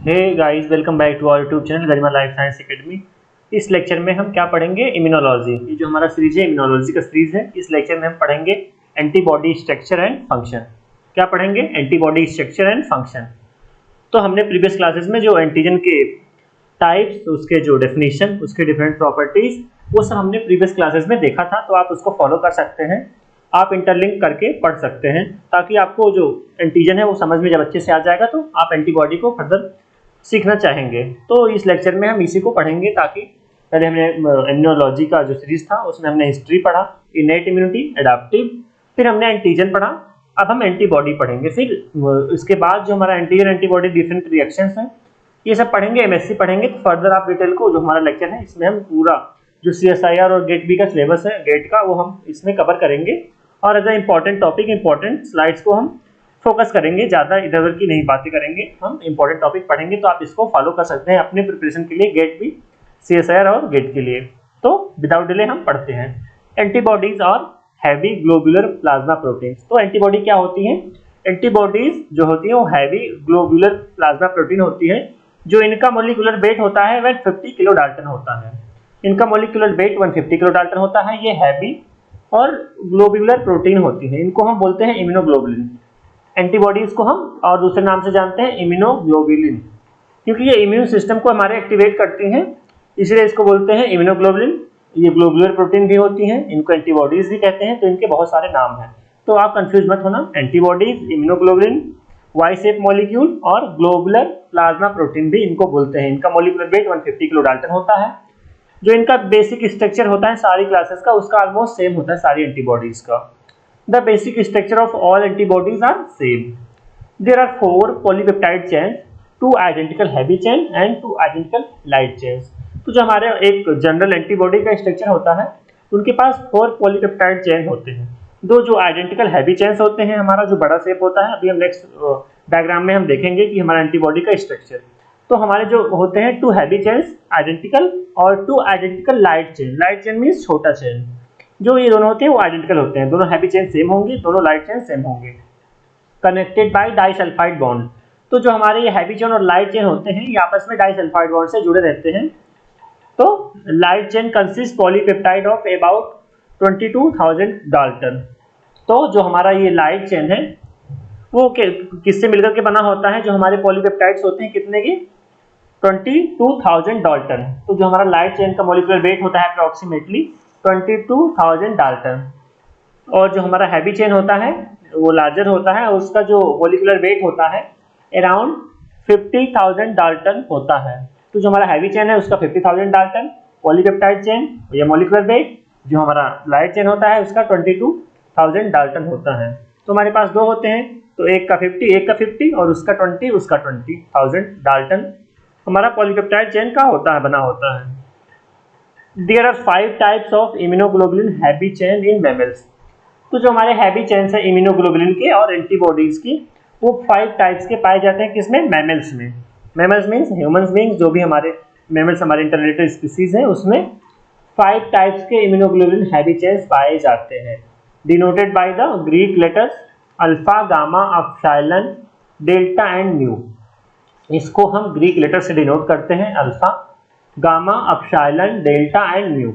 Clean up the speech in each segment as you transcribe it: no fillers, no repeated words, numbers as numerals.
Hey guys, welcome back to our YouTube channel Garima life science academy. इस lecture में हम क्या पढ़ेंगे? इम्यूनोलॉजी। ये जो हमारा सीरीज है इम्यूनोलॉजी का सीरीज है। इस लेक्चर में हम पढ़ेंगे एंटीबॉडी स्ट्रक्चर एंड फंक्शन। क्या पढ़ेंगे? Antibody structure and function. तो हमने प्रीवियस क्लासेस में जो एंटीजन के टाइप्स, उसके जो डेफिनेशन, उसके डिफरेंट प्रॉपर्टीज, वो सब हमने प्रीवियस क्लासेस में देखा था। तो आप उसको फॉलो कर सकते हैं, आप इंटरलिंक करके पढ़ सकते हैं, ताकि आपको जो एंटीजन है वो समझ में जब अच्छे से आ जाएगा तो आप एंटीबॉडी को फर्दर सीखना चाहेंगे। तो इस लेक्चर में हम इसी को पढ़ेंगे, ताकि पहले हमने इम्यूनोलॉजी का जो सीरीज था उसमें हमने हिस्ट्री पढ़ा, इनेट इम्यूनिटी, एडाप्टिव, फिर हमने एंटीजन पढ़ा। अब हम एंटीबॉडी पढ़ेंगे। फिर इसके बाद जो हमारा एंटीजन एंटीबॉडी डिफरेंट रिएक्शंस हैं, ये सब पढ़ेंगे, एमएससी पढ़ेंगे। तो फर्दर आप डिटेल को, जो हमारा लेक्चर है इसमें हम पूरा जो सीएसआईआर और गेट बी का सिलेबस है गेट का, वो हम इसमें कवर करेंगे। और as a important topic, important slides को हम फोकस करेंगे, ज़्यादा इधर उधर की नहीं बातें करेंगे, हम इंपॉर्टेंट टॉपिक पढ़ेंगे। तो आप इसको फॉलो कर सकते हैं अपने प्रिपरेशन के लिए, गेट बी, सीएसआईआर और गेट के लिए। तो विदाउट डिले हम पढ़ते हैं एंटीबॉडीज और हैवी ग्लोबुलर प्लाज्मा प्रोटीन्स। तो एंटीबॉडी क्या होती हैं? एंटीबॉडीज जो होती हैं वो हैवी ग्लोबुलर प्लाज्मा प्रोटीन होती है, जो इनका मोलिकुलर वेट होता है 150 किलो डाल्टन होता है। इनका मोलिकुलर वेट 150 किलो डाल्टन होता है। ये हैवी और ग्लोबुलर प्रोटीन होती है, इनको हम बोलते हैं इम्यूनोग्लोबुलिन। एंटीबॉडीज को हम और दूसरे नाम से जानते हैं इम्यूनोग्लोबुलिन, क्योंकि ये इम्यून सिस्टम को हमारे एक्टिवेट करती हैं, इसलिए इसको बोलते हैं इम्यूनोग्लोबुलिन। ये ग्लोबुलर प्रोटीन भी होती हैं, इनको एंटीबॉडीज भी कहते हैं। तो इनके बहुत सारे नाम हैं, तो आप कंफ्यूज मत होना। Antibodies, immunoglobulin, Y shape molecule और ग्लोबुलर प्लाज्मा प्रोटीन भी इनको बोलते हैं। इनका मॉलिक्यूलर वेट 150 किलो डाल्टन होता है। जो इनका बेसिक स्ट्रक्चर होता है सारी क्लासेस का, उसका ऑलमोस्ट सेम होता है सारी एंटीबॉडीज का। The basic structure of all antibodies are same. There are 4 polypeptide chains, 2 identical heavy chain and 2 identical light chains. तो जो हमारे एक जनरल एंटीबॉडी का स्ट्रक्चर होता है, उनके पास 4 पॉलीपेप्टाइड चेन होते हैं। दो जो आइडेंटिकल हैवी चेन्स होते हैं, हमारा जो बड़ा शेप होता है, अभी हम नेक्स्ट डायग्राम में हम देखेंगे कि हमारा एंटीबॉडी का स्ट्रक्चर। तो हमारे जो होते हैं 2 हैवी चेन्स आइडेंटिकल और 2 identical light chain. Light chain means छोटा चेन। जो ये दोनों होते हैं वो आइडेंटिकल होते हैं, दोनों हैवी चेन सेम होंगी, दोनों लाइट चेन सेम होंगे, कनेक्टेड बाय डाइसल्फाइड बॉन्ड। तो जो हमारे ये हैवी चेन और लाइट चेन होते हैं, ये आपस में डाइसल्फाइड बॉन्ड से जुड़े रहते हैं। तो light chain consist polypeptide of about 22,000 Dalton. तो जो हमारा ये लाइट चेन है वो किससे मिलकर के बना होता है? जो हमारे पॉलीपेप्टाइड्स होते हैं कितने की? 22,000 डाल्टन। तो जो हमारा लाइट चेन का मॉलिक्यूलर वेट होता है अप्रॉक्सीमेटली 22,000 डाल्टन, और जो हमारा हैवी चेन होता है वो लार्जर होता है, और उसका जो मॉलिक्यूलर वेट होता है अराउंड 50,000 डाल्टन होता है। तो जो हमारा हैवी चेन है उसका 50,000 डाल्टन पॉलीपेप्टाइड चेन, या मॉलिक्यूलर वेट। जो हमारा लाइट चेन होता है उसका 22,000 डाल्टन होता है। तो हमारे पास दो होते हैं, तो एक का 50 और उसका 20,000 डाल्टन हमारा पॉलीपेप्टाइड चेन का होता है, बना होता है। There are 5 types of immunoglobulin heavy chain in mammals. तो जो हमारे हैवी चेन्स है इम्यूनोग्लोबुलिन के और एंटीबॉडीज की, वो 5 टाइप्स के पाए जाते हैं। किसमें? मैमल्स में। मैमल्स मीन्स ह्यूमंस बीइंग्स, जो भी हमारे मैमल्स हमारे इंटररिलेटेड स्पीसीज हैं, उसमें 5 टाइप्स के इम्यूनोग्लोबुलिन हैवी चेन्स पाए जाते हैं, denoted by the Greek letters alpha, gamma, epsilon, delta and mu. इसको हम ग्रीक लेटर से डिनोट करते हैं, alpha, gamma, epsilon, delta and mu.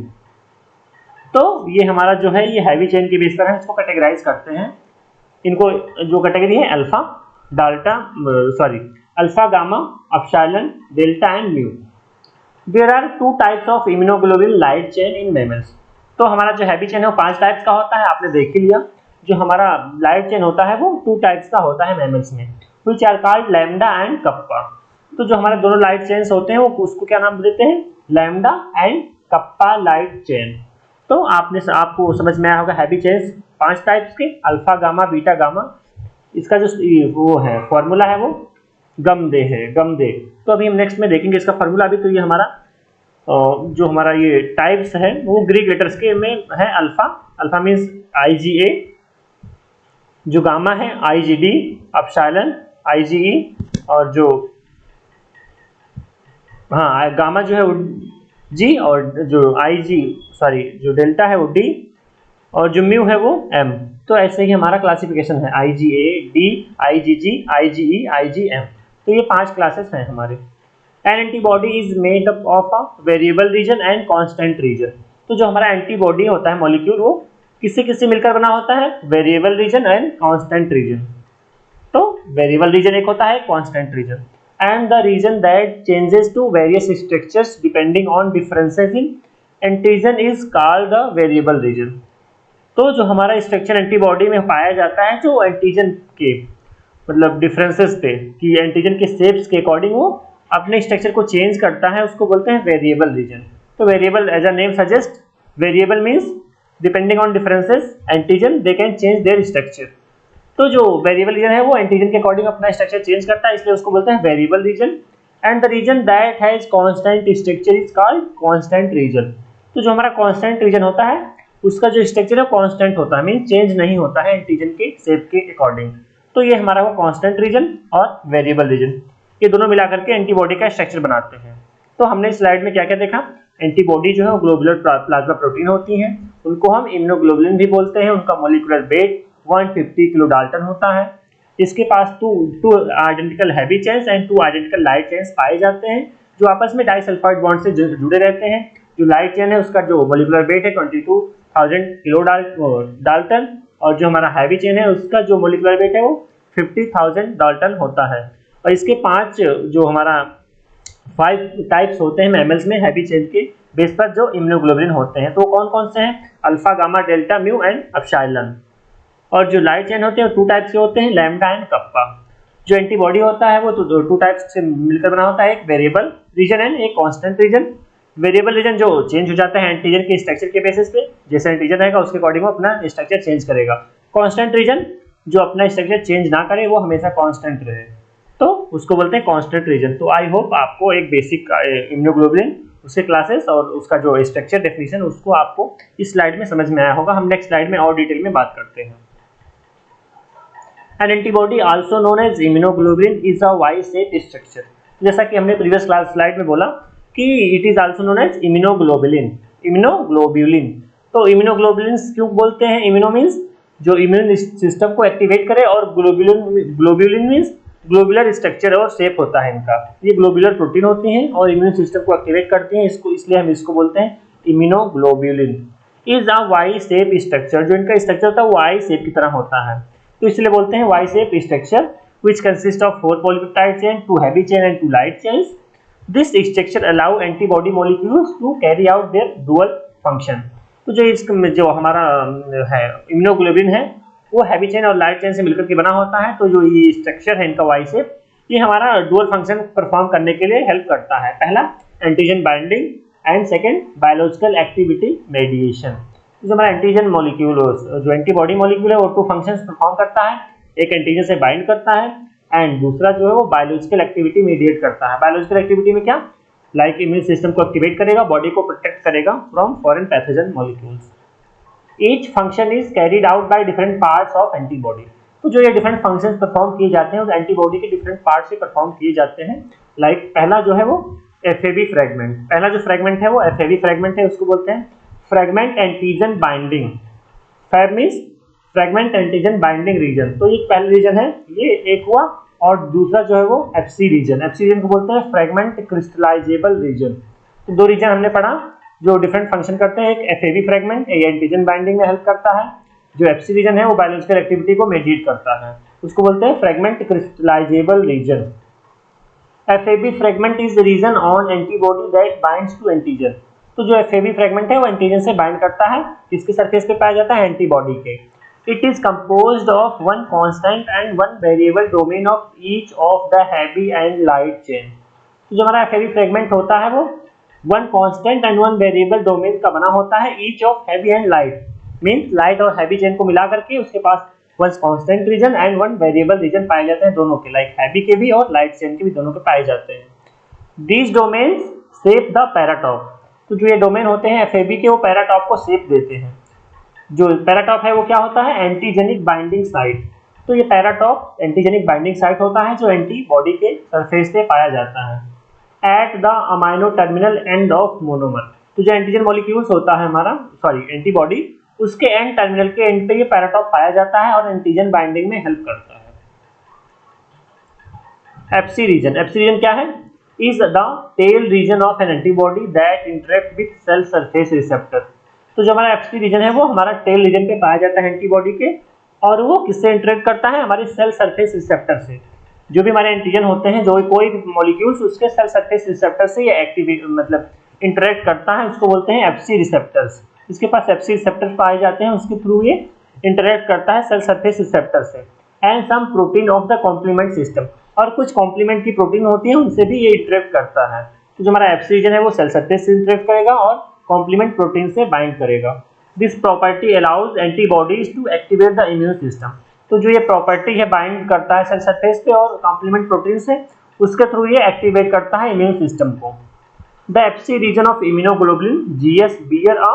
तो ये हमारा जो है ये हैवी चेन के बेस पर हम इसको कैटेगराइज करते हैं। इनको जो कैटेगरी है alpha, alpha, gamma, epsilon, delta and mu. There are 2 types of immunoglobulin light chain in mammals. तो हमारा जो हैवी चेन है वो 5 टाइप्स का होता है, आपने देख ही लिया। जो हमारा लाइट चेन होता है वो 2 टाइप्स का होता है मैमल्स में, which are called lambda and kappa. तो जो हमारे दोनों लाइट चेन्स होते हैं वो उसको क्या नाम देते हैं? Lambda and kappa light chain. तो आपको समझ में आया होगा हैवी चेन्स 5 टाइप्स के, अल्फा, गामा, बीटा, गामा। इसका जो वो है फॉर्मूला है वो गमदे है, गमदे। तो अभी हम नेक्स्ट में देखेंगे इसका फॉर्मूला। अभी तो ये हमारा जो हमारा ये टाइप्स है वो ग्रीक लेटर्स के में है। अल्फा मीन्स IgA, जो गामा है IgD, एप्सिलॉन IgE, और जो गामा जो है वो G, और जो जो डेल्टा है वो D, और जो म्यू है वो M। तो ऐसे ही हमारा क्लासिफिकेशन है IgA, D, IgG, IgE, IgM। तो ये 5 क्लासेस हैं हमारे। N antibody is made up of a variable region and constant region. तो जो हमारा एंटीबॉडी होता है मॉलिक्यूल, वो किससे किससे मिलकर बना होता है? Variable region and constant region. तो वेरिएबल रीजन एक होता है, constant region. And the region that changes to various structures depending on differences in antigen is called the variable region. तो जो हमारा स्ट्रक्चर एंटीबॉडी में पाया जाता है, जो एंटीजन के मतलब डिफरेंसेस पे कि एंटीजन के शेप्स के अकॉर्डिंग वो अपने स्ट्रक्चर को चेंज करता है, उसको बोलते हैं वेरिएबल रीजन। तो variable as a name suggest, variable means depending on differences antigen they can change their structure. तो जो वेरिएबल रीजन है वो एंटीजन के अकॉर्डिंग अपना स्ट्रक्चर चेंज करता है, इसलिए उसको बोलते हैं variable region. And the region that has constant structure is called constant region. तो जो हमारा कांस्टेंट रीजन होता है उसका जो स्ट्रक्चर है कांस्टेंट होता है, मीन चेंज नहीं होता है एंटीजन के शेप के अकॉर्डिंग। तो ये हमारा वो कांस्टेंट रीजन और वेरिएबल रीजन, ये दोनों मिलाकर के एंटीबॉडी का स्ट्रक्चर बनाते हैं। तो हमने इस स्लाइड में क्या क्या देखा? एंटीबॉडी जो है वो ग्लोबुलर प्लाज्मा प्रोटीन होती हैं, उनको हम इम्यूनोग्लोबुलिन भी बोलते हैं। उनका मॉलिक्यूलर वेट 150 किलो डाल्टन होता है। इसके पास two identical heavy chains and 2 identical light chains पाए जाते हैं, जो आपस में डाइसल्फाइड बॉन्ड से जुड़े रहते हैं। जो लाइट चेन है उसका जो मॉलिक्यूलर वेट है 22,000 किलो डाल्टन, और जो हमारा हैवी चेन है उसका जो मॉलिक्यूलर वेट है वो 50,000 डाल्टन होता है। और इसके 5 जो हमारा 5 टाइप्स होते हैं मैमल्स में हैवी चेन के बेस पर जो इम्यूनोग्लोबुलिन होते हैं। तो कौन कौन से हैं? Alpha, gamma, delta, mu and epsilon. और जो लाइट चेन होते हैं 2 टाइप्स के होते हैं, लैम्डा एंड कप्पा। जो एंटीबॉडी होता है वो तो 2 टाइप्स से मिलकर बना होता है, एक वेरिएबल रीजन एंड एक कांस्टेंट रीजन। वेरिएबल रीजन जो चेंज हो जाता है एंटीजन के स्ट्रक्चर के बेसिस पे, जैसे एंटीजन रहेगा उसके अकॉर्डिंग वो अपना स्ट्रक्चर चेंज करेगा। कांस्टेंट रीजन जो अपना स्ट्रक्चर चेंज ना करे, वो हमेशा कांस्टेंट रहे, तो उसको बोलते हैं कांस्टेंट रीजन। तो आई होप आपको एक बेसिक इम्यूनोग्लोबुलिन, उसके क्लासेस और उसका जो स्ट्रक्चर डेफिनेशन उसको आपको इस स्लाइड में समझ में आया होगा। हम नेक्स्ट स्लाइड में और डिटेल में बात करते हैं। An antibody also known as immunoglobulin is a Y shape structure. जैसा कि हमने प्रीवियस क्लास स्लाइड में बोला कि it is also known as immunoglobulin. Immunoglobulin, तो इम्यूनोग्लोबुलिन क्यों बोलते हैं? इम्यूनो मीन्स जो इम्यून सिस्टम को एक्टिवेट करे, और ग्लोबुलिन मीन्स ग्लोबुलर स्ट्रक्चर और शेप होता है इनका। ये ग्लोबुलर प्रोटीन होती हैं और इम्यून सिस्टम को एक्टिवेट करती हैं, इसको इसलिए हम इसको बोलते हैं immunoglobulin. Is a Y shape structure, जो इनका स्ट्रक्चर होता है वो वाई शेप की तरह होता है, तो इसलिए बोलते हैं Y shape structure, which consists of 4 polypeptide chain, 2 heavy chain and 2 light chains. This structure allow antibody molecules to carry out their dual function. तो जो हमारा है इम्यूनोग्लोबुलिन है वो हैवी चेन और लाइट चेन से मिलकर के बना होता है। तो जो ये स्ट्रक्चर है इनका वाई शेप, ये हमारा डुअल फंक्शन परफॉर्म करने के लिए हेल्प करता है। पहला antigen binding and second biological activity मेडिएशन। जो हमारा एंटीजन मॉलिक्यूल, जो एंटीबॉडी मॉलिक्यूल है वो 2 फंक्शंस परफॉर्म करता है, एक एंटीजन से बाइंड करता है एंड दूसरा जो है वो बायोलॉजिकल एक्टिविटी मीडिएट करता है। बायोलॉजिकल एक्टिविटी में क्या? लाइक इम्यून सिस्टम को एक्टिवेट करेगा, बॉडी को प्रोटेक्ट करेगा from foreign pathogen molecules. Each function is carried out by different parts of antibody. तो जो ये डिफरेंट फंक्शंस परफॉर्म किए जाते हैं उस एंटीबॉडी के डिफरेंट पार्ट्स से परफॉर्म किए जाते हैं। लाइक पहला जो है वो एफएबी फ्रेगमेंट, पहला जो फ्रेगमेंट है वो एफएबी फ्रेगमेंट है, उसको बोलते हैं fragment antigen binding. Fab means fragment antigen binding region. तो ये पहला रीजन है, ये एक हुआ, और दूसरा जो है वो एफसी रीजन। एफसी रीजन को बोलते हैं फ्रेगमेंट क्रिस्टलाइजेबल रीजन। तो 2 रीजन हमने पढ़ा जो डिफरेंट फंक्शन करते हैं, एक एफएबी फ्रेगमेंट ये एंटीजन बाइंडिंग में हेल्प करता है, जो एफसी रीजन है वो बायोलॉजिकल एक्टिविटी को मेडिएट करता है, उसको बोलते हैं fragment crystallizable region. FAB fragment is the region on antibody that binds to antigen. तो जो एफएबी फ्रेगमेंट है वो एंटीजन से बाइंड करता है, किसके सरफेस पे पाया जाता है? एंटीबॉडी के। It is composed of 1 constant and 1 variable domain of each of the heavy and light chain. तो जो हमारा एफएबी फ्रेगमेंट होता है वो 1 कांस्टेंट एंड 1 वेरिएबल डोमेन का बना होता है, each of heavy and light, means light और हैवी चेन को मिला करके उसके पास 1 constant region and 1 variable region पाए जाते हैं, दोनों के, लाइक हैवी के भी और लाइट चेन के भी, दोनों के पाए जाते हैं। These domains shape the paratope. तो जो ये डोमेन होते हैं एफएबी के, वो पैराटॉप को शेप देते हैं। जो पैराटॉप है वो क्या होता है? Antigenic binding site. तो ये पैराटॉप एंटीजेनिक बाइंडिंग साइट होता है जो एंटीबॉडी के सरफेस पे पाया जाता है। At the amino terminal end of monomer. तो जो एंटीजन मॉलिक्यूल्स होता है हमारा, एंटीबॉडी, उसके एंड टर्मिनल के एंड पे ये पैराटॉप पाया जाता है और एंटीजन बाइंडिंग में हेल्प करता है। एफसी रीजन क्या है? Is the tail region of an antibody that interact with cell surface receptor. तो जो हमारा एफसी रीजन है वो हमारा टेल रीजन पे पाया जाता है एंटीबॉडी के, और वो किससे इंटरेक्ट करता है? हमारे सेल सरफेस रिसेप्टर से। जो भी हमारे एंटीजन होते हैं, जो कोई भी मॉलिक्यूल्स उसके सेल सरफेस रिसेप्टर से ये एक्टिवेट मतलब इंटरेक्ट करता है, उसको बोलते हैं एफसी रिसेप्टर्स। इसके पास एफसी रिसेप्टर्स पाए जाते हैं, उसके थ्रू ये इंटरेक्ट करता है सेल सरफेस रिसेप्टर से। And some protein of the complement system, और कुछ कॉम्प्लीमेंट की प्रोटीन होती है उनसे भी ये इंटरेक्ट करता है। तो जो हमारा एफसी रीजन है वो सेल सरफेस से इंटरेक्ट करेगा और कॉम्प्लीमेंट प्रोटीन से बाइंड करेगा। This property allows antibodies to activate the immune system. तो जो ये प्रॉपर्टी है बाइंड करता है सेल सरफेस पे और कॉम्प्लीमेंट प्रोटीन से, उसके थ्रू ये एक्टिवेट करता है इम्यून सिस्टम को। The Fc region of immunoglobulin G's bear a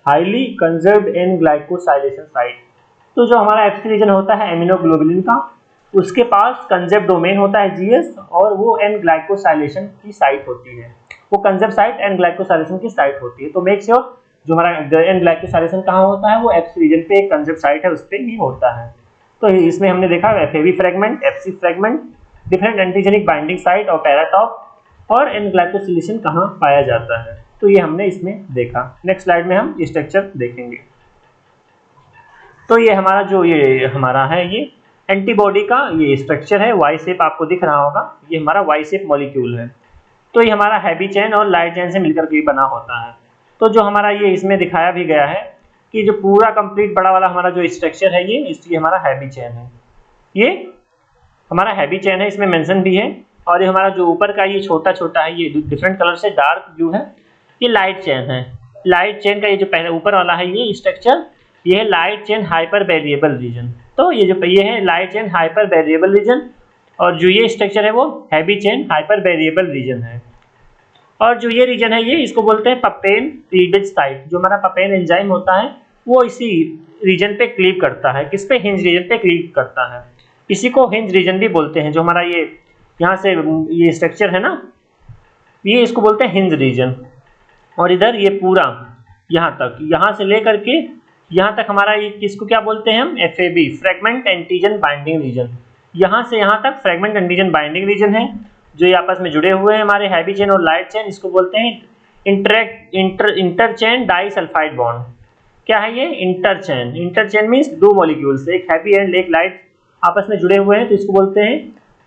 highly conserved N glycosylation site. तो जो हमारा एफसी रीजन होता है इम्यूनोग्लोबुलिन का, उसके पास कंजर्व डोमेन होता है जीएस, और वो एन ग्लाइकोसाइलेशन की साइट होती है। वो कंजर्व साइट एन ग्लाइकोसाइलेशन की साइट होती है। तो मेक श्योर जो हमारा एन ग्लाइकोसाइलेशन कहाँ होता है, वो एफसी रीजन पे एक कंजर्व साइट है, उस पर ही होता है। तो इसमें हमने देखा FAB fragment, FC fragment, different antigenic binding site और पैराटॉप, और एन ग्लाइकोसिलेशन कहाँ पाया जाता है। तो ये हमने इसमें देखा। नेक्स्ट स्लाइड में हम स्ट्रक्चर देखेंगे। तो ये हमारा जो ये हमारा है ये एंटीबॉडी का ये स्ट्रक्चर है, वाई शेप आपको दिख रहा होगा, ये हमारा वाई शेप मॉलिक्यूल है। तो ये हमारा हैवी चेन और लाइट चेन से मिलकर के बना होता है। तो जो हमारा ये इसमें दिखाया भी गया है कि जो पूरा कंप्लीट बड़ा वाला हमारा जो स्ट्रक्चर है ये, इसलिए हमारा हैवी चेन है, ये हमारा हैवी चेन है, इसमें मेंशन भी है। और ये हमारा जो ऊपर का ये छोटा छोटा है, ये डिफरेंट कलर से डार्क ब्लू है, ये लाइट चेन है। लाइट चेन का ये जो पहले ऊपर वाला है ये स्ट्रक्चर, ये है light chain hyper variable region. तो ये जो ये है light chain hyper variable reason, और जो ये स्ट्रक्चर है वो heavy chain hyper variable reason है। और जो ये रीजन है ये इसको बोलते हैं पपेन क्लीवेज साइट। जो हमारा पपेन एंजाइम होता है वो इसी रीजन पे क्लीव करता है, किस पे? हिंज रीजन पे क्लीव करता है। इसी को हिंज रीजन भी बोलते हैं। जो हमारा ये यहाँ से ये स्ट्रक्चर है ना, ये इसको बोलते हैं हिंज रीजन। और इधर ये पूरा यहाँ तक, यहाँ से लेकर के यहाँ तक हमारा ये किसको क्या बोलते हैं हम? FAB fragment antigen binding region. यहाँ से यहाँ तक फ्रेगमेंट एंटीजन बाइंडिंग रीजन है, जो ये आपस में जुड़े हुए हैं हमारे हैवी चेन और लाइट चेन। इसको बोलते हैं इंटरचेन डाइसल्फाइड बॉन्ड। क्या है ये? इंटरचेन। इंटरचेन मीन्स दो मॉलिक्यूल्स, एक हैवी एंड एक लाइट आपस में जुड़े हुए हैं, तो इसको बोलते हैं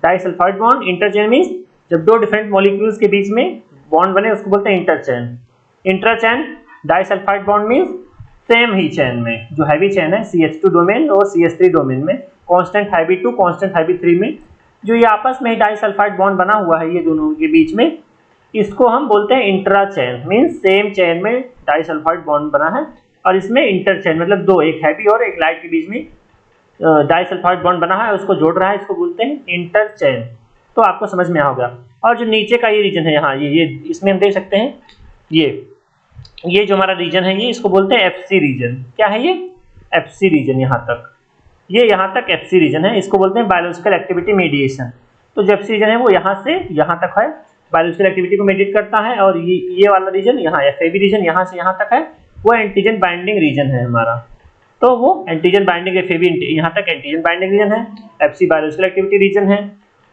डाइसल्फाइड बॉन्ड। इंटरचेन मीन्स जब दो डिफरेंट मॉलिक्यूल्स के बीच में बॉन्ड बने उसको बोलते हैं इंटरचेन। इंटरचेन डाइसल्फाइड बॉन्ड मीन्स सेम ही चेन में, जो हैवी चेन है CH2 डोमेन और CH3 डोमेन में, कांस्टेंट हैवी 2 कांस्टेंट हैवी 3 में जो ये आपस में डाइसल्फाइड बॉन्ड बना हुआ है ये दोनों के बीच में, इसको हम बोलते हैं intra chain. Means same chain में डाइसल्फाइड बॉन्ड बना है, और इसमें इंटरचेन मतलब दो, एक हैवी और एक लाइट के बीच में डाइसल्फाइड बॉन्ड बना है, उसको जोड़ रहा है, इसको बोलते हैं इंटरचेन। तो आपको समझ में आ गया। और जो नीचे का ये रीजन है यहाँ, ये इसमें हम देख सकते हैं ये जो हमारा रीजन है ये इसको बोलते हैं एफसी रीजन। क्या है ये? Fc region. यहाँ तक एफसी रीजन है, इसको बोलते हैं बायोलॉजिकल एक्टिविटी मीडिएशन। तो जो एफसी रीजन है वो यहाँ से यहाँ तक है, बायोलॉजिकल एक्टिविटी को मेडिएट करता है। और ये वाला रीजन यहाँ एफएबी रीजन यहाँ से यहाँ तक है, वो एंटीजन बाइंडिंग रीजन है हमारा। तो वो एंटीजन बाइंडिंग एफएबी यहाँ तक एंटीजन बाइंडिंग रीजन है, एफसी बायोलॉजिकल एक्टिविटी रीजन है,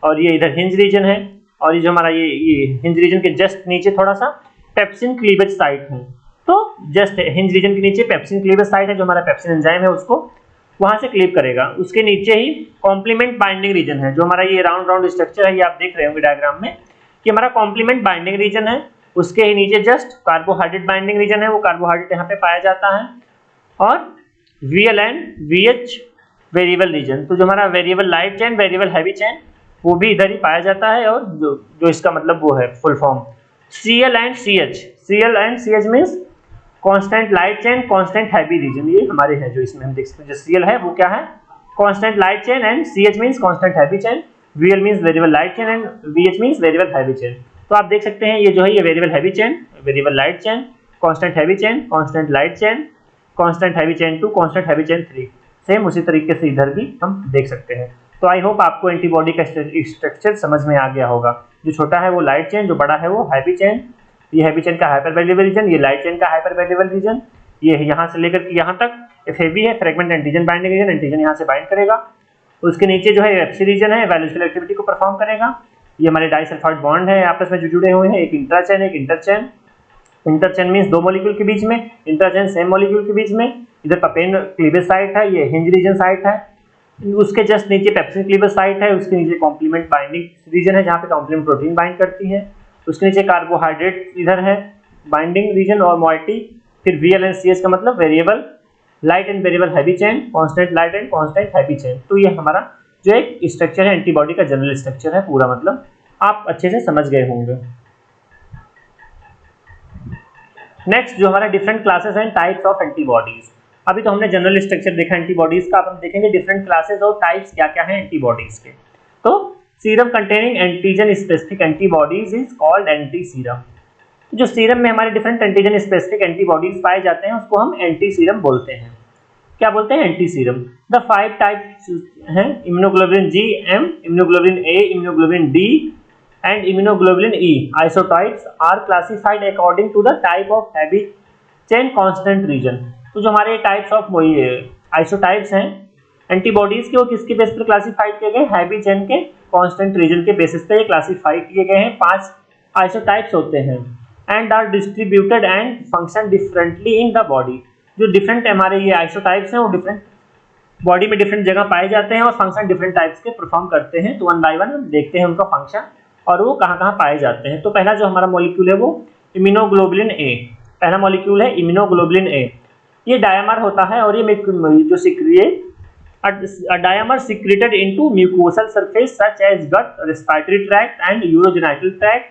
और ये इधर हिंज रीजन है। और ये जो हमारा ये हिंज रीजन के जस्ट नीचे थोड़ा सा पेप्सिन क्लीवेज साइट है। तो जस्ट हिंज रीजन के नीचे पेप्सिन क्लीवेज साइट है, जो हमारा पेप्सिन एंजाइम है उसको वहां से क्लीव करेगा। उसके नीचे ही कॉम्प्लीमेंट बाइंडिंग रीजन है, जो हमारा ये राउंड स्ट्रक्चर है, ये आप देख रहे होंगे डायग्राम में कि हमारा कॉम्प्लीमेंट बाइंडिंग रीजन है। उसके ही नीचे जस्ट कार्बोहाइड्रेट बाइंडिंग रीजन है, वो कार्बोहाइड्रेट यहाँ पे पाया जाता है। और VL and VH variable region. तो जो हमारा variable light chain, variable heavy chain, वो भी इधर ही पाया जाता है। और जो इसका मतलब वो है full form CL and CH। CL and CH means constant light chain, constant heavy region. ये हमारे हैं जो इसमें हम देख सकते हैं। जो CL है वो क्या है? Constant light chain, and CH means constant heavy chain, VL means variable light chain, and VH means variable heavy chain. तो आप देख सकते हैं ये जो है ये variable heavy chain, variable light chain, constant heavy chain, constant light chain, constant heavy chain 2, constant heavy chain 3। Same उसी तरीके से इधर भी हम देख सकते हैं। तो आई होप आपको एंटीबॉडी का स्ट्रक्चर समझ में आ गया होगा। जो छोटा है वो लाइट चेन, जो बड़ा है वो हैवी चेन। ये हैवी चेन का हाइपर वेरिएबल रीजन, ये लाइट चेन का हाइपर वेरिएबल रीजन। ये यहाँ से लेकर के यहाँ तक एफएबी है, fragment antigen binding region, antigen यहाँ से बाइंड करेगा। उसके नीचे जो है एफसी रीजन है, वैल्यूएबल एक्टिविटी को परफॉर्म करेगा। ये हमारे डाइसल्फाइड बॉन्ड है आपस में जो जुड़े हुए हैं, एक इंट्राचेन एक इंटरचेन। इंटरचेन मींस दो मॉलिक्यूल के बीच में, इंटरचेन सेम मॉलिक्यूल के बीच में। इधर पपेन क्लीवेज साइट है, ये हिंज रीजन साइट है, उसके जस्ट नीचे पेप्सिन क्लीवेज साइट है, उसके नीचे कॉम्प्लीमेंट बाइंडिंग रीजन है जहाँ पे कॉम्प्लीमेंट प्रोटीन बाइंड करती है, उसके नीचे कार्बोहाइड्रेट इधर है बाइंडिंग रीजन और मोइटी। फिर VLNCH का मतलब variable light and variable heavy chain, constant light and constant heavy chain. तो ये हमारा जो एक स्ट्रक्चर है एंटीबॉडी का जनरल स्ट्रक्चर है पूरा, मतलब आप अच्छे से समझ गए होंगे। नेक्स्ट जो हमारा different classes and types of antibodies. अभी तो हमने जनरल स्ट्रक्चर देखा एंटीबॉडीज का, अब हम देखेंगे डिफरेंट क्लासेस और टाइप्स क्या क्या है एंटीबॉडीज के। तो serum containing antigen specific antibodies is called anti serum. जो सीरम में हमारे डिफरेंट एंटीजन स्पेसिफिक एंटीबॉडीज पाए जाते हैं उसको हम एंटी सीरम बोलते हैं। क्या बोलते हैं? Anti serum. द 5 टाइप्स हैं immunoglobulin G, M, immunoglobulin A, immunoglobulin D and immunoglobulin E isotypes are classified according to the type of heavy chain constant region। तो जो हमारे टाइप्स ऑफ आइसोटाइप्स हैं एंटीबॉडीज के, वो किसके बेस पर क्लासिफाइड किए गए? हैवी चेन के कांस्टेंट रीजन के बेसिस पे क्लासिफाई किए गए हैं। 5 आइसोटाइप्स होते हैं and are distributed and function differently in the body. जो डिफरेंट हमारे ये आइसोटाइप्स हैं वो डिफरेंट बॉडी में डिफरेंट जगह पाए जाते हैं और फंक्शन डिफरेंट टाइप्स के परफॉर्म करते हैं। तो वन बाय वन हम देखते हैं उनका फंक्शन और वो कहाँ कहाँ पाए जाते हैं। तो पहला जो हमारा मॉलिक्यूल है वो इम्यूनोग्लोबुलिन A। पहला मॉलिक्यूल है इम्यूनोग्लोबुलिन A। ये डायमर होता है और ये जो secrete dimer secreted into mucosal surface such as gut, respiratory tract and urogenital tract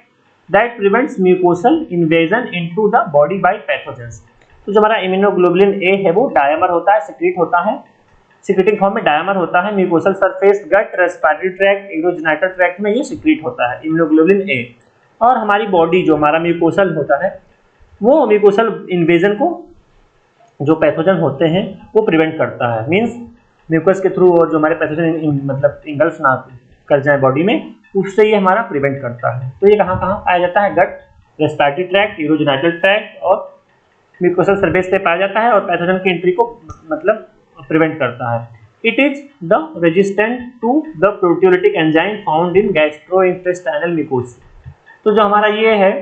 that prevents mucosal invasion into the body by pathogens. तो जो हमारा इम्यूनोग्लोबुलिन A है वो डायमर होता है, सिक्रेट होता है, सिक्रेटिंग फॉर्म में डायमर होता है, म्यूकोसल सरफेस, गट, रेस्पिरेटरी ट्रैक्ट, यूरोजेनिटल ट्रैक्ट में ये सिक्रेट होता है इम्यूनोग्लोबुलिन A। और हमारी बॉडी जो हमारा म्यूकोसल होता है वो म्यूकोसल इन्वेजन को जो पैथोजन होते हैं वो प्रिवेंट करता है, मींस म्यूकस के थ्रू और जो हमारे पैथोजन मतलब इंगल्फ ना कर जाए बॉडी में, उससे ये हमारा प्रिवेंट करता है। तो ये कहाँ कहाँ पाया जाता है? गट, रेस्पिरेटरी ट्रैक्ट, यूरोजेनिटल ट्रैक्ट और म्यूकोसल सरफेस पे पाया जाता है और पैथोजन की एंट्री को मतलब प्रिवेंट करता है। It is the resistant to the proteolytic enzyme found in gastrointestinal mucosa. तो जो हमारा ये है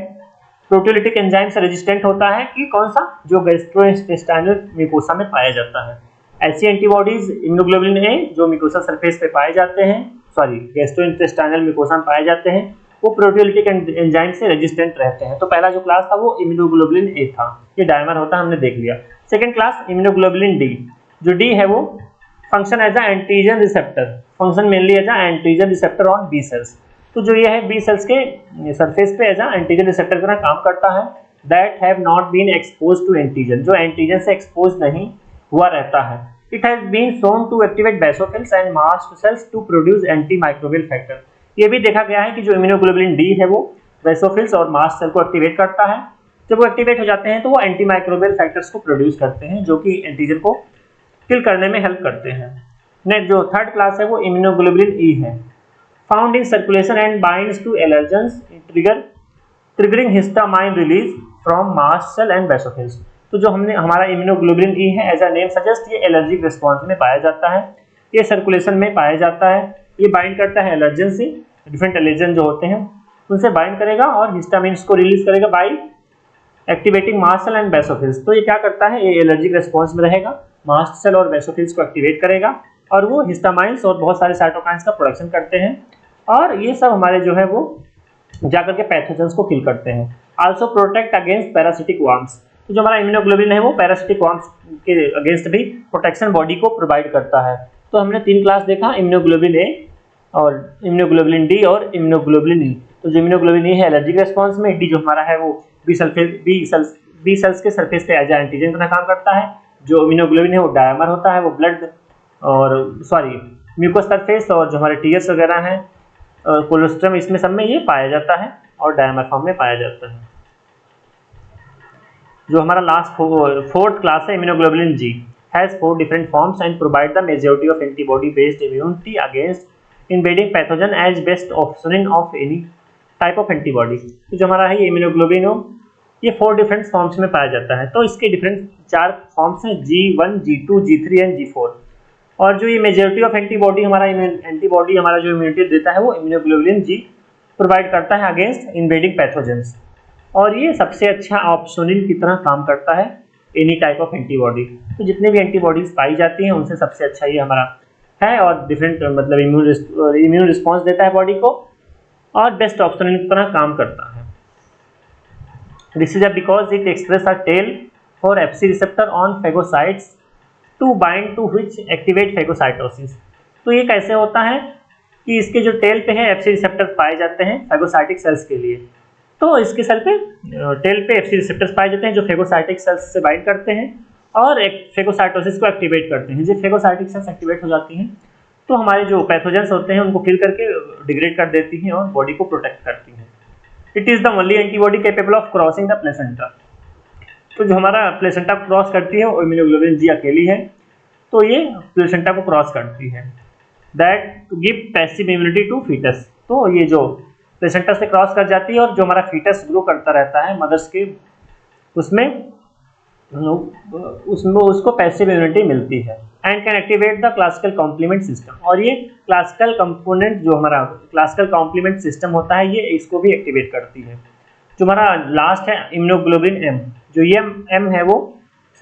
प्रोटियोलिटिक एंजाइम से रेजिस्टेंट होता है कि कौन सा? जो गैस्ट्रोइंटेस्टाइनल म्यूकोसा में पाया जाता है। ऐसी एंटीबॉडीज इम्यूनोग्लोबुलिन A जो म्यूकोसा सरफेस पे पाए जाते हैं, गैस्ट्रोइंटेस्टाइनल म्यूकोसा में पाए जाते हैं, वो प्रोटियोलिटिक एंजाइम से रेजिस्टेंट रहते हैं। तो पहला जो क्लास था वो इम्यूनोग्लोबुलिन A था, ये डायमर होता है, हमने देख लिया। Second class immunoglobulin D। जो D है वो function as a antigen receptor, function mainly as a antigen receptor on B cells. तो जो ये है बी सेल्स के सरफेस पे एज अ एंटीजन रिसेप्टर का काम करता है। That have not been expose to antigen, जो एंटीजन से एक्सपोज नहीं हुआ रहता है। It has been shown to activate basophils and mast cells to produce anti microbial factor. ये भी देखा गया है कि जो इम्यूनोग्लोबुलिन D है वो बेसोफिल्स और मास्ट सेल को एक्टिवेट करता है। जब वो एक्टिवेट हो जाते हैं तो वो एंटी माइक्रोबियल फैक्टर्स को प्रोड्यूस करते हैं जो कि एंटीजन को किल करने में हेल्प करते हैं। नेक्स्ट जो थर्ड क्लास है वो इम्यूनोग्लोबुलिन E है। Found in circulation and binds to allergens triggering histamine release from mast cell and basophils. तो जो हमारा इम्यूनोग्लोबुलिन E है एज अ नेम सजेस्ट ये एलर्जिक रिस्पॉन्स में पाया जाता है, ये सर्कुलेशन में पाया जाता है, ये बाइंड करता है एलर्जन से, डिफरेंट एलर्जन जो होते हैं उनसे बाइंड करेगा और हिस्टामिन्स को रिलीज करेगा by activating mast cell and basophils. तो ये क्या करता है? ये एलर्जिक रिस्पॉन्स में रहेगा, मास्ट सेल और बेसोफिल्स को एक्टिवेट करेगा और वो हिस्टामाइन्स और बहुत सारे साइटोकाइन्स का प्रोडक्शन करते हैं और ये सब हमारे जो है वो जाकर के पैथोजेंस को किल करते हैं। Also protect against parasitic worms. तो जो हमारा इम्यूनोग्लोबुलिन है वो पैरासिटिक वर्म्स के अगेंस्ट भी प्रोटेक्शन बॉडी को प्रोवाइड करता है। तो हमने 3 क्लास देखा, इम्यूनोग्लोबुलिन A और इम्यूनोग्लोबुलिन D और इम्यूनोग्लोबुलिन E। तो जो इम्यूनोग्लोबुलिन E है एलर्जिक रिस्पॉन्स में, D जो हमारा है वो बी सेल्स के सरफेस पे एज एंटीजन का काम करता है। जो इम्यूनोग्लोबुलिन है वो डायमर होता है, वो ब्लड और म्यूकोस सरफेस और जो हमारे टीएस वगैरह हैं कोलोस्ट्रम इसमें सब में ये पाया जाता है और डायमर फॉर्म में पाया जाता है। जो हमारा लास्ट फोर्थ क्लास है immunoglobulin G has 4 different forms and provide the majority of antibody based immunity against invading pathogen as best option of any type of antibody। तो जो हमारा है ये इम्यूनोग्लोबुलिन हो ये 4 डिफरेंट फॉर्म्स में पाया जाता है। तो इसके डिफरेंट 4 फॉर्म्स हैं G1, G2, G3 and G4। और जो ये मेजॉरिटी ऑफ एंटीबॉडी हमारा जो इम्यूनिटी देता है वो इम्यूनोग्लोबुलिन जी प्रोवाइड करता है अगेंस्ट इन्वेडिंग पैथोजेंस। और ये सबसे अच्छा ऑप्सोनिन की तरह काम करता है एनी टाइप ऑफ एंटीबॉडी। तो जितने भी एंटीबॉडीज पाई जाती हैं उनसे सबसे अच्छा ये हमारा है और डिफरेंट मतलब इम्यून रिस्पॉन्स देता है बॉडी को और बेस्ट ऑप्सोनिन की तरह काम करता है। This is because it express a tail for Fc receptor on phagocytes to bind to which activate phagocytosis. तो ये कैसे होता है कि इसके जो टेल पे है एफसी रिसेप्टर्स पाए जाते हैं फेगोसाइटिक सेल्स के लिए। तो इसके सेल पे टेल पे एफसी रिसेप्टर्स पाए जाते हैं जो फेगोसाइटिक सेल्स से बाइंड करते हैं और फेगोसाइटोसिस को एक्टिवेट करते हैं। जब फेगोसाइटिक सेल्स एक्टिवेट हो जाती हैं तो हमारे जो पैथोजेंस होते हैं उनको किल करके डिग्रेड कर देती हैं और बॉडी को प्रोटेक्ट करती हैं। It is the only antibody capable of crossing the placenta. तो जो हमारा प्लेसेंटा क्रॉस करती है वो इम्यूनोग्लोबुलिन जी अकेली है। तो ये प्लेसेंटा को क्रॉस करती है that to give passive immunity to foetus. तो ये जो प्लेसेंटा से क्रॉस कर जाती है और जो हमारा फीटस ग्रो करता रहता है मदर्स के उसमें उसको पैसिव इम्यूनिटी मिलती है and can activate the classical complement system. और ये क्लासिकल कंपोनेंट जो हमारा क्लासिकल कॉम्प्लीमेंट सिस्टम होता है ये इसको भी एक्टिवेट करती है। जो हमारा लास्ट है इम्यूनोग्लोबुलिन एम, जो ये एम है वो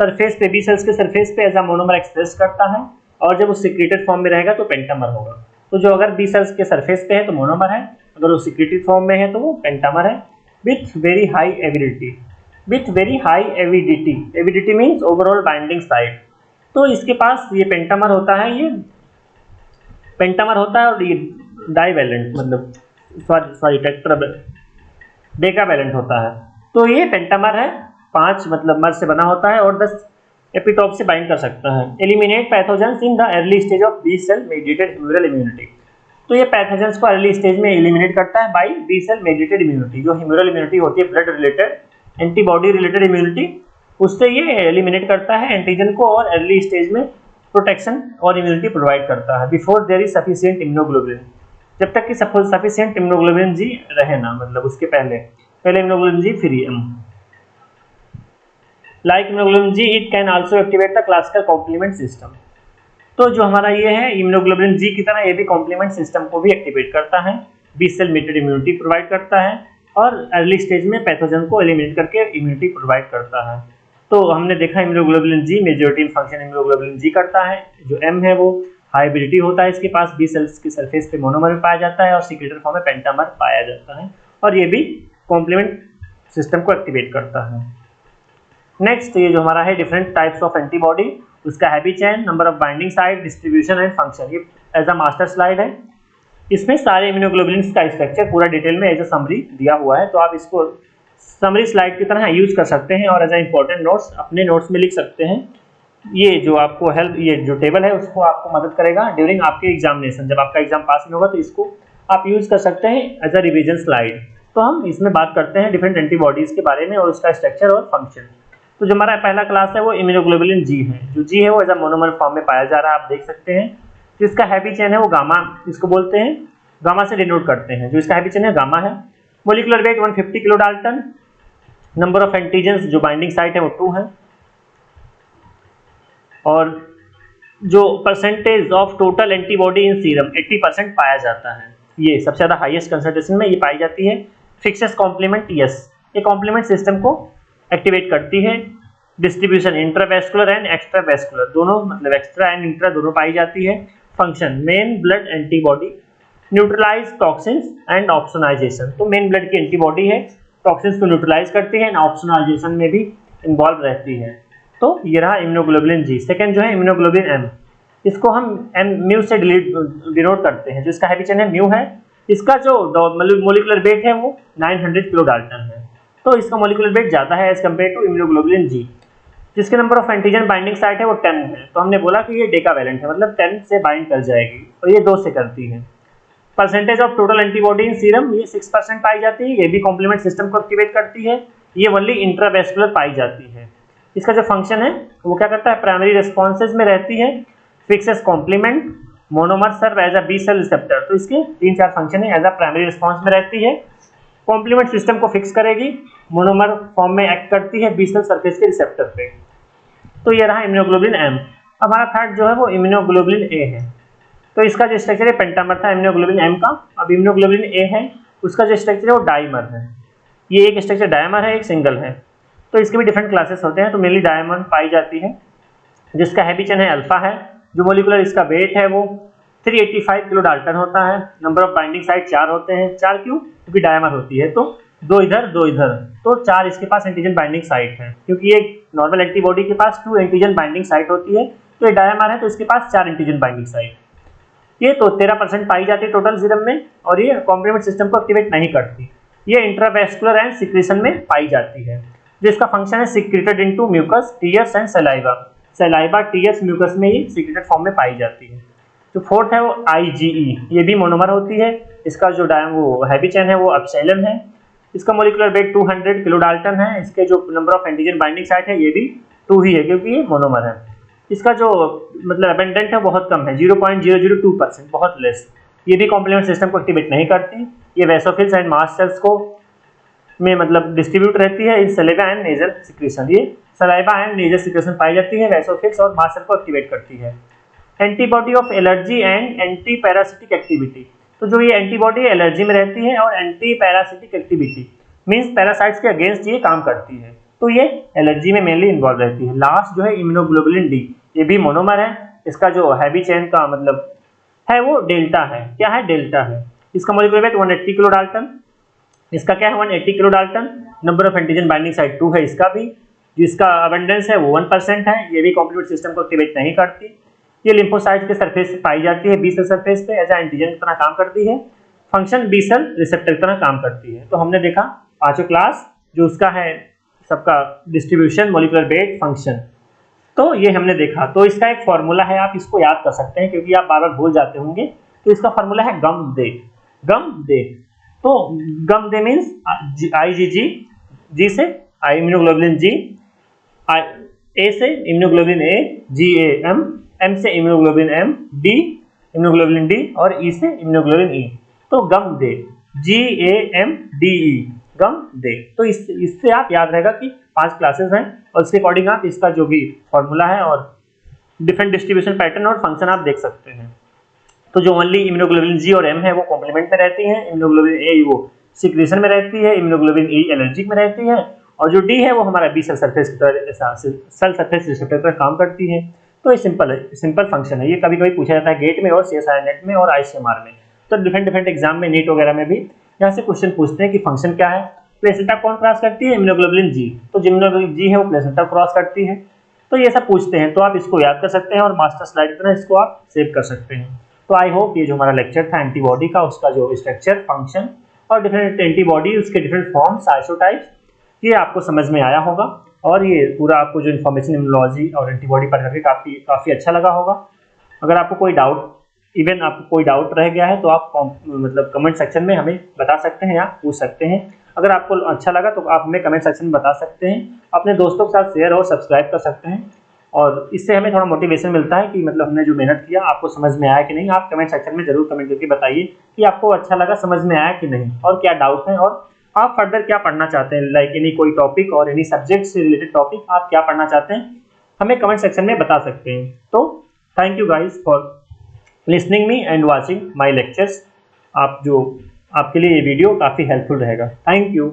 सरफेस पे बी सेल्स के सरफेस पे एज अ मोनोमर एक्सप्रेस करता है और जब वो सिक्रेटेड फॉर्म में रहेगा तो पेंटामर होगा। तो जो अगर बी सेल्स के सरफेस पे है तो मोनोमर है, अगर वो सिक्रेटेड फॉर्म में है तो वो पेंटामर है with very high avidity. With very high avidity, avidity means overall binding site. तो इसके पास ये पेंटामर होता है, ये पेंटामर होता है और ये डाइवैलेंट मतलब सॉरी डेकावैलेंट होता है। तो ये पेंटामर है, 5 मतलब मर से बना होता है और 10 एपिटॉप से बाइंड कर सकता है। Eliminate pathogens in the early stage of B cell mediated humoral immunity. तो ये पैथोजेंस को अर्ली स्टेज में एलिमिनेट करता है by B cell mediated immunity. जो ह्यूमरल इम्यूनिटी होती है blood related antibody related immunity, उससे ये एलिमिनेट करता है एंटीजन को और अर्ली स्टेज में प्रोटेक्शन और इम्यूनिटी प्रोवाइड करता है before there is sufficient immunoglobulin. जब तक कि सफिशिएंट इम्यूनोग्लोबुलिन जी रहे ना, मतलब उसके पहले immunoglobulin G free M. Like immunoglobulin G it can also activate the classical complement system. तो जो हमारा ये है इम्यूनोग्लोबुलिन जी की तरह ये भी कॉम्प्लीमेंट सिस्टम को भी एक्टिवेट करता है, B cell mediated immunity provide करता है और अर्ली स्टेज में पैथोजन को एलिमिनेट करके इम्यूनिटी प्रोवाइड करता है। तो हमने देखा immunoglobulin G majority function immunoglobulin G करता है। जो एम है वो हाई एबिलिटी होता है, इसके पास बी सेल्स के सरफेस पे मोनोमर में पाया जाता है और सिक्रेटेड फॉर्म में पेंटामर पाया जाता है और ये भी कॉम्प्लीमेंट सिस्टम को एक्टिवेट करता है। नेक्स्ट ये जो हमारा है डिफरेंट टाइप्स ऑफ एंटीबॉडी, उसका heavy chain, number of binding site, distribution and function. ये एज अ मास्टर स्लाइड है, इसमें सारे इम्यूनोग्लोबुलिन्स का स्ट्रक्चर पूरा डिटेल में एज अ समरी दिया हुआ है। तो आप इसको समरी स्लाइड की तरह यूज कर सकते हैं और एज अ इंपॉर्टेंट नोट्स अपने नोट्स में लिख सकते हैं। ये जो आपको ये जो टेबल है उसको आपको मदद करेगा ड्यूरिंग आपके एग्जामिनेशन। जब आपका एग्जाम पास नहीं होगा तो इसको आप यूज कर सकते हैं एज अ रिवीजन स्लाइड। तो हम इसमें बात करते हैं डिफरेंट एंटीबॉडीज के बारे में और उसका स्ट्रक्चर और फंक्शन। तो जो हमारा पहला क्लास है वो इम्यूनोग्लोबुलिन जी है। जो जी है वो एज अ मोनोमर फॉर्म में पाया जा रहा है, आप देख सकते हैं। जिसका हैवी चेन है वो गामा, इसको बोलते हैं, गामा से डिनोट करते हैं। जो इसका हैवी चेन है गामा है। Molecular weight 150 kilo Dalton. Number of antigens जो बाइंडिंग साइट है वो 2 है और जो percentage of total antibody in serum 80% पाया जाता है। ये सबसे ज़्यादा हाईएस्ट कंसंट्रेशन में ये पाई जाती है। फिक्सेस कॉम्प्लीमेंट यस, ये कॉम्प्लीमेंट सिस्टम को एक्टिवेट करती है। डिस्ट्रीब्यूशन इंट्रावेस्कुलर एंड एक्स्ट्रावेस्कुलर दोनों, मतलब एक्स्ट्रा एंड इंट्रा दोनों पाई जाती है। Function main blood antibody, neutralise toxins and opsonisation. तो मेन ब्लड की एंटीबॉडी है, टॉक्सिन्स को न्यूट्रलाइज करती है एंड ऑप्सोनाइजेशन में भी इन्वॉल्व रहती है। तो ये रहा इम्यूनोग्लोबुलिन जी। सेकेंड जो है इम्यूनोग्लोबुलिन एम, इसको हम एम म्यू से डिनोट करते हैं। जो इसका हैवी चेन है म्यू है। इसका जो मोलिकुलर वेट है वो 900 किलो डाल्टन है। तो इसका मोलिकुलर वेट ज़्यादा है as compared to immunoglobulin G. जिसके number of antigen binding site है वो 10 है। तो हमने बोला कि ये डेकावैलेंट है, मतलब 10 से बाइंड कर जाएगी और ये 2 से करती है। Percentage of total antibody in serum ये 6% पाई जाती है। ये भी कॉम्प्लीमेंट सिस्टम को एक्टिवेट करती है। ये ओनली इंट्रावेस्कुलर पाई जाती है। इसका जो फंक्शन है वो क्या करता है, प्राइमरी रिस्पॉन्सेज में रहती है। Fixes complement, monomer serve as a B cell receptor. तो इसके 3-4 फंक्शन है। एज अ प्राइमरी रिस्पॉन्स में रहती है, कॉम्प्लीमेंट सिस्टम को फिक्स करेगी, मोनोमर फॉर्म में एक्ट करती है बी सेल सरफेस के रिसेप्टर पे। तो ये रहा इम्यूनोग्लोबुलिन एम। हमारा थर्ड जो है वो इम्यूनोग्लोबुलिन ए है। तो इसका जो स्ट्रक्चर है पेंटामर था इम्यूनोग्लोबुलिन एम का, अब इम्यूनोग्लोबुलिन ए है उसका जो स्ट्रक्चर है वो डाइमर है। ये एक स्ट्रक्चर डायमर है, एक सिंगल है। तो इसके भी डिफरेंट क्लासेस होते हैं। तो मेनली डायमर पाई जाती है जिसका हैवी चेन है अल्फा है। जो मोलिकुलर इसका वेट है वो 385 किलो डाल्टन होता है। नंबर ऑफ बाइंडिंग साइट 4 होते हैं। 4 क्यों? क्योंकि डायमर होती है तो 2 इधर 2 इधर, तो 4 इसके पास एंटीजन बाइंडिंग साइट है। क्योंकि ये नॉर्मल एंटीबॉडी के पास 2 एंटीजन बाइंडिंग साइट होती है, तो ये डायमर है तो इसके पास 4 एंटीजन बाइंडिंग साइट। ये तो 13% पाई जाती है टोटल सीरम में, और ये कॉम्प्लीमेंट सिस्टम को एक्टिवेट नहीं करती। ये इंट्रावेस्कुलर एंड सिक्रीशन में पाई जाती है। जो इसका फंक्शन है secreted into mucus, tears and saliva. Saliva, tears, mucus में ही सीक्रेटेड फॉर्म में पाई जाती है। जो फोर्थ है वो IgE, ये भी मोनोमर होती है। इसका जो वो हैवी चेन है वो एप्सिलॉन है। इसका मोलिकुलर वेट 200 किलो डाल्टन है। इसके जो number of antigen binding site है ये भी 2 ही है क्योंकि ये मोनोमर है। इसका जो मतलब अबेंडेंट है बहुत कम है, 0.002%, बहुत लेस। ये भी कॉम्प्लीमेंट सिस्टम को एक्टिवेट नहीं करती। ये वेसोफिल्स एंड मास्ट सेल्स को में मतलब डिस्ट्रीब्यूट रहती है इन सलाइवा एंड नेजल सिक्रीशन। ये सलाइवा एंड नेजल सिक्रीशन पाई जाती है, वेसोफिल्स और मास्ट सेल को एक्टिवेट करती है। Antibody of allergy and anti parasitic activity. तो जो ये एंटीबॉडी एलर्जी में रहती है और anti parasitic activity means parasites के अगेंस्ट ये काम करती है, तो ये एलर्जी में मेनली इन्वॉल्व रहती है। लास्ट जो है इम्यूनोग्लोबुलिन डी, ये भी मोनोमर है। इसका जो हैवी चेन का मतलब है वो डेल्टा है। क्या है? डेल्टा है। इसका मोलिकुलर वेट 180 किलो डाल्टन। इसका क्या है? 180 kilo Dalton. Number of antigen binding site 2 है इसका भी। जिसका अबंडेंस है वो 1% है। ये भी कॉम्प्लीमेंट सिस्टम को एक्टिवेट नहीं करती। ये लिम्फोसाइट के सरफेस पे पाई जाती है, बी सेल सरफेस पे एज एंटीजन की तरह काम करती है। फंक्शन बी सेल रिसेप्टर की तरह काम करती है। तो हमने देखा पांचों क्लास जो उसका है सबका डिस्ट्रीब्यूशन, मोलिकुलर वेट, फंक्शन, तो ये हमने देखा। तो इसका एक फॉर्मूला है, आप इसको याद कर सकते हैं क्योंकि आप बार बार भूल जाते होंगे। तो इसका फॉर्मूला है गम दे। गम दे, तो गम दे मीन्स IgG, जी से इम्यूनोग्लोबुलिन जी, ए से इम्यूनोग्लोबुलिन ए, GAM, M से immunoglobulin M, D immunoglobulin D और E से इम्यूनोग्लोबुलिन E। तो गम दे, GAMDE, गम दे। तो इससे आप याद रहेगा कि 5 क्लासेस हैं और उसके अकॉर्डिंग आप इसका जो भी फॉर्मूला है और डिफरेंट डिस्ट्रीब्यूशन पैटर्न और फंक्शन आप देख सकते हैं। तो जो ओनली इम्यूनोग्लोबुलिन जी और एम है वो कॉम्प्लीमेंट में रहती है, इम्यूनोग्लोबुलिन ए वो सिक्रीशन में रहती है, इम्यूनोग्लोबुलिन ई एलर्जिक में रहती है, और जो डी है वो हमारा बी सेल सरफेस की तरह सेल सरफेस रिसेप्टर पर काम करती है। तो ये सिंपल है, सिंपल फंक्शन है। ये कभी कभी पूछा जाता है गेट में और CSIR नेट में और ICMR में। तो डिफरेंट एग्जाम में नीट वगैरह में भी यहाँ से क्वेश्चन पूछते हैं कि फंक्शन क्या है। प्लेसेंटा कौन क्रॉस करती है? Immunoglobulin G. तो इम्यूनोग्लोबुलिन जी है वो प्लेसेंटा क्रॉस करती है। तो ये सब पूछते हैं, तो आप इसको याद कर सकते हैं और मास्टर स्लाइड की तरह इसको आप सेव कर सकते हैं। तो आई होप ये जो हमारा लेक्चर था एंटीबॉडी का, उसका जो स्ट्रक्चर, फंक्शन और डिफरेंट एंटीबॉडी, उसके डिफरेंट फॉर्म्स, आइसोटाइप्स, ये आपको समझ में आया होगा। और ये पूरा आपको जो इन्फॉर्मेशन इम्यूनोलॉजी और एंटीबॉडी पढ़ करके काफ़ी अच्छा लगा होगा। अगर आपको कोई डाउट, इवन आपको कोई डाउट रह गया है तो आप मतलब कमेंट सेक्शन में हमें बता सकते हैं या पूछ सकते हैं। अगर आपको अच्छा लगा तो आप हमें कमेंट सेक्शन में बता सकते हैं, अपने दोस्तों के साथ शेयर और सब्सक्राइब कर सकते हैं। और इससे हमें थोड़ा मोटिवेशन मिलता है कि मतलब हमने जो मेहनत किया आपको समझ में आया कि नहीं। आप कमेंट सेक्शन में जरूर कमेंट करके बताइए कि आपको अच्छा लगा, समझ में आया कि नहीं, और क्या डाउट है और आप फर्दर क्या पढ़ना चाहते हैं। लाइक एनी कोई टॉपिक और एनी सब्जेक्ट से रिलेटेड टॉपिक आप क्या पढ़ना चाहते हैं हमें कमेंट सेक्शन में बता सकते हैं। तो thank you guys for listening me and watching my lectures. आपके लिए ये वीडियो काफ़ी हेल्पफुल रहेगा। Thank you.